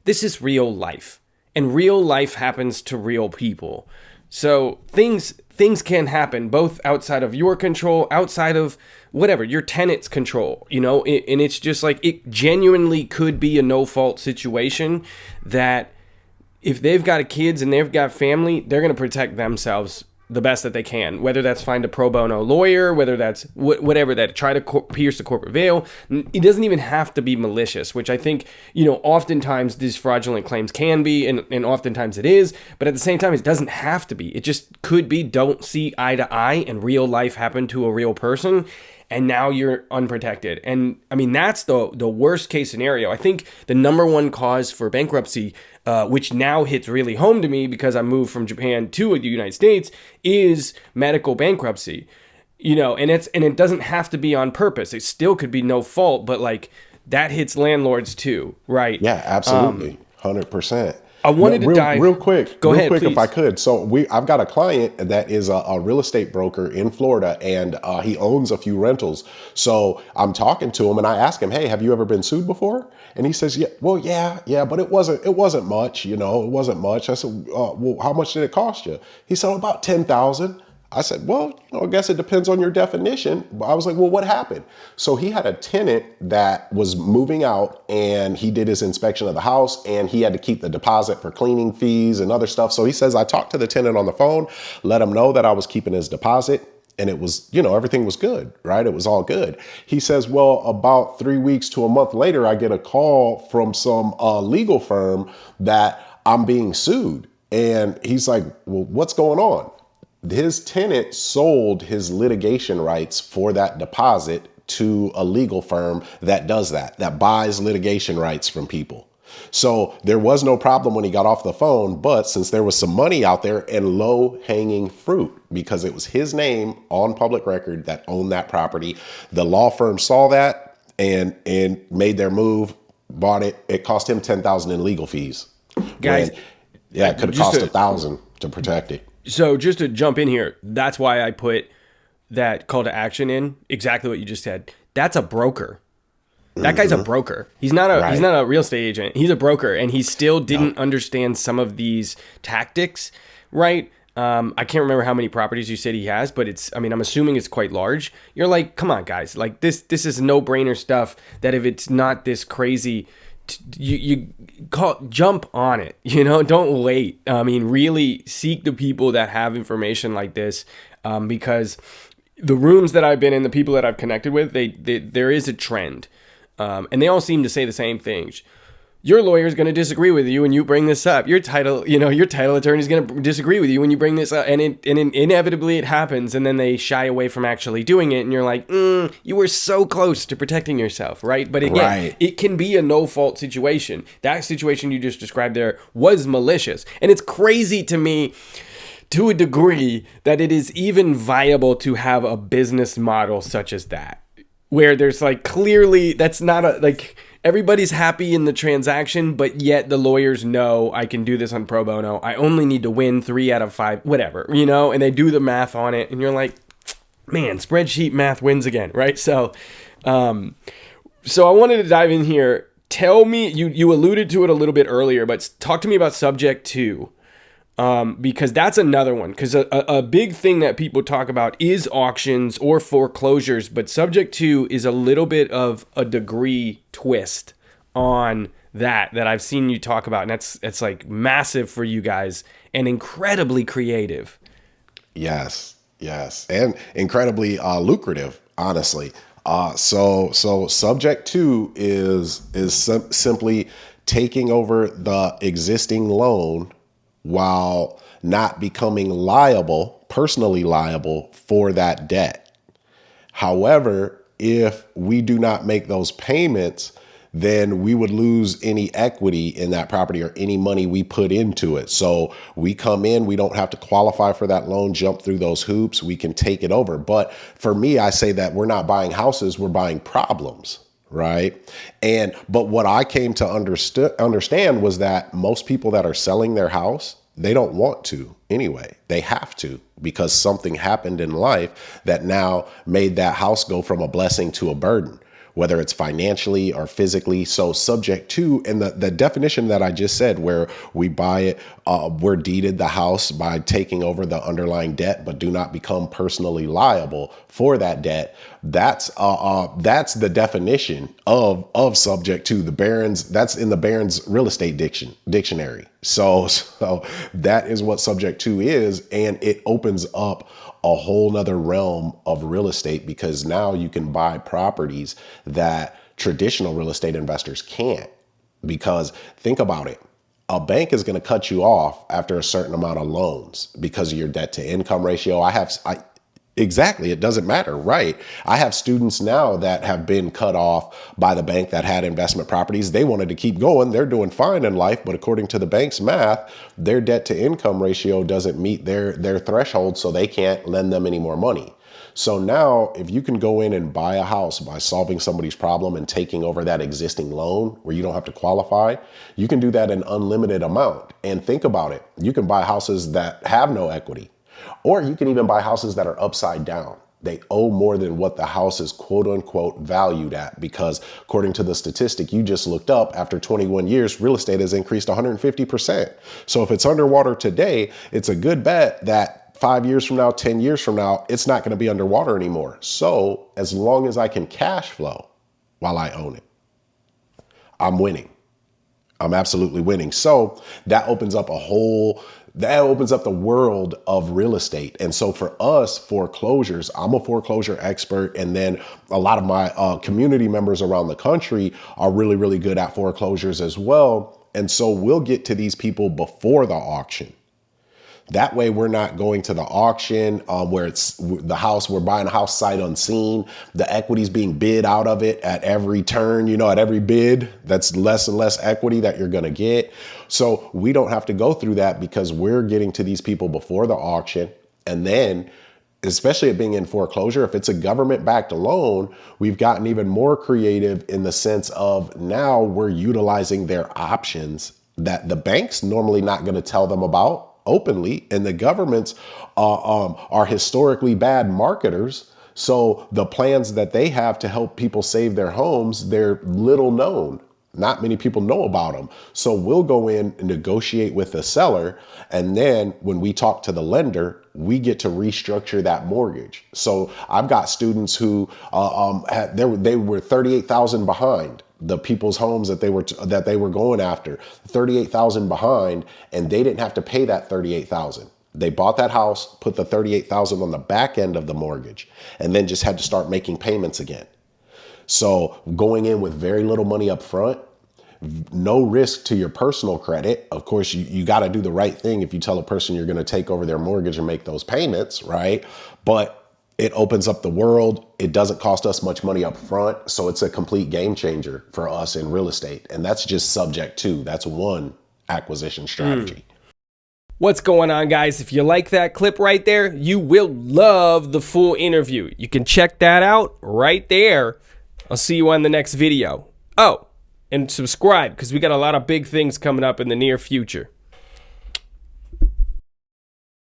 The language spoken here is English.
this is real life, and real life happens to real people. So things can happen both outside of your control, outside of whatever your tenant's control, and it's just like it genuinely could be a no fault situation that if they've got kids and they've got family, they're going to protect themselves the best that they can, whether that's find a pro bono lawyer, whether that's whatever, that try to pierce the corporate veil. It doesn't even have to be malicious, which I think, oftentimes these fraudulent claims can be, and oftentimes it is, but at the same time, it doesn't have to be. It just could be don't see eye to eye and real life happen to a real person. And now you're unprotected. And I mean, that's the worst case scenario. I think the number one cause for bankruptcy, which now hits really home to me because I moved from Japan to the United States, is medical bankruptcy. And it doesn't have to be on purpose. It still could be no fault, but like that hits landlords too, right? Yeah, absolutely. 100%. I wanted to dive real quick. Go ahead, quick, please. If I could. So I've got a client that is a real estate broker in Florida, and he owns a few rentals. So I'm talking to him, and I ask him, "Hey, have you ever been sued before?" And he says, "Yeah, well, yeah, but it wasn't much. It wasn't much." I said, "Well, how much did it cost you?" He said, "About $10,000." I said, "Well, I guess it depends on your definition." I was like, "Well, what happened?" So he had a tenant that was moving out, and he did his inspection of the house, and he had to keep the deposit for cleaning fees and other stuff. So he says, I talked to the tenant on the phone, let him know that I was keeping his deposit, and it was, everything was good, right? It was all good. He says, well, about 3 weeks to a month later, I get a call from some legal firm that I'm being sued. And he's like, well, what's going on? His tenant sold his litigation rights for that deposit to a legal firm that does that buys litigation rights from people. So there was no problem when he got off the phone, but since there was some money out there and low hanging fruit, because it was his name on public record that owned that property, the law firm saw that and made their move, bought it. It cost him $10,000 in legal fees. Guys, it could have cost $1,000 to protect it. So just to jump in here, that's why I put that call to action in, exactly what you just said. That's a broker. That guy's a broker. He's not a real estate agent. He's a broker, and he still didn't understand some of these tactics, right? I can't remember how many properties you said he has, but I'm assuming it's quite large. You're like, come on, guys. Like this is no-brainer stuff that if it's not this crazy, you jump on it, don't wait. Really seek the people that have information like this, because the rooms that I've been in, the people that I've connected with, there is a trend, and they all seem to say the same things. Your lawyer is going to disagree with you when you bring this up. Your title attorney is going to disagree with you when you bring this up, and inevitably it happens, and then they shy away from actually doing it, and you're like, you were so close to protecting yourself, right? But again, It can be a no-fault situation. That situation you just described there was malicious, and it's crazy to me to a degree that it is even viable to have a business model such as that, where there's like clearly that's not everybody's happy in the transaction, but yet the lawyers know I can do this on pro bono. I only need to win 3 out of 5, whatever, and they do the math on it, and you're like, man, spreadsheet math wins again, right? So I wanted to dive in here. Tell me, you alluded to it a little bit earlier, but talk to me about subject to. Because that's another one. Because a big thing that people talk about is auctions or foreclosures, but subject to is a little bit of a degree twist on that I've seen you talk about, and it's like massive for you guys and incredibly creative. Yes, and incredibly lucrative, honestly. So subject to is simply taking over the existing loan while not becoming personally liable for that debt. However, if we do not make those payments, then we would lose any equity in that property or any money we put into it. So we come in, we don't have to qualify for that loan, jump through those hoops, we can take it over. But for me, I say that we're not buying houses, we're buying problems. Right. But what I came to understand was that most people that are selling their house, they don't want to anyway. They have to, because something happened in life that now made that house go from a blessing to a burden. whether it's financially or physically. So subject to, and the definition that I just said, where we buy it, we're deeded the house by taking over the underlying debt, but do not become personally liable for that debt. That's the definition of subject to. The Barron's, that's in the Barron's real estate dictionary. So that is what subject to is, and it opens up a whole nother realm of real estate, because now you can buy properties that traditional real estate investors can't. Because think about it. A bank is going to cut you off after a certain amount of loans because of your debt to income ratio. Exactly. It doesn't matter. Right. I have students now that have been cut off by the bank that had investment properties. They wanted to keep going. They're doing fine in life. But according to the bank's math, their debt to income ratio doesn't meet their threshold. So they can't lend them any more money. So now if you can go in and buy a house by solving somebody's problem and taking over that existing loan where you don't have to qualify, you can do that in unlimited amount. And think about it. You can buy houses that have no equity. Or you can even buy houses that are upside down. They owe more than what the house is quote unquote valued at, because according to the statistic you just looked up, after 21 years, real estate has increased 150%. So if it's underwater today, it's a good bet that 5 years from now, 10 years from now, it's not going to be underwater anymore. So as long as I can cash flow while I own it, I'm winning. I'm absolutely winning. So that opens up the world of real estate. And so for us, foreclosures, I'm a foreclosure expert. And then a lot of my community members around the country are really, really good at foreclosures as well. And so we'll get to these people before the auction. That way we're not going to the auction where it's the house, we're buying a house sight unseen. The equity's being bid out of it at every turn, at every bid. That's less and less equity that you're going to get. So we don't have to go through that because we're getting to these people before the auction. And then, especially it being in foreclosure, if it's a government-backed loan, we've gotten even more creative in the sense of now we're utilizing their options that the bank's normally not going to tell them about openly, and the governments are historically bad marketers. So the plans that they have to help people save their homes, they're little known. Not many people know about them. So we'll go in and negotiate with the seller. And then when we talk to the lender, we get to restructure that mortgage. So I've got students who they were 38,000 behind. The people's homes that they were going after, 38,000 behind, and they didn't have to pay that 38,000. They bought that house, put the 38,000 on the back end of the mortgage, and then just had to start making payments again. So going in with very little money up front, no risk to your personal credit. Of course, you got to do the right thing if you tell a person you're going to take over their mortgage and make those payments, right? But it opens up the world. It doesn't cost us much money up front. So it's a complete game changer for us in real estate. And that's just subject to. That's one acquisition strategy. What's going on, guys? If you like that clip right there, you will love the full interview. You can check that out right there. I'll see you on the next video. Oh, and subscribe, because we got a lot of big things coming up in the near future.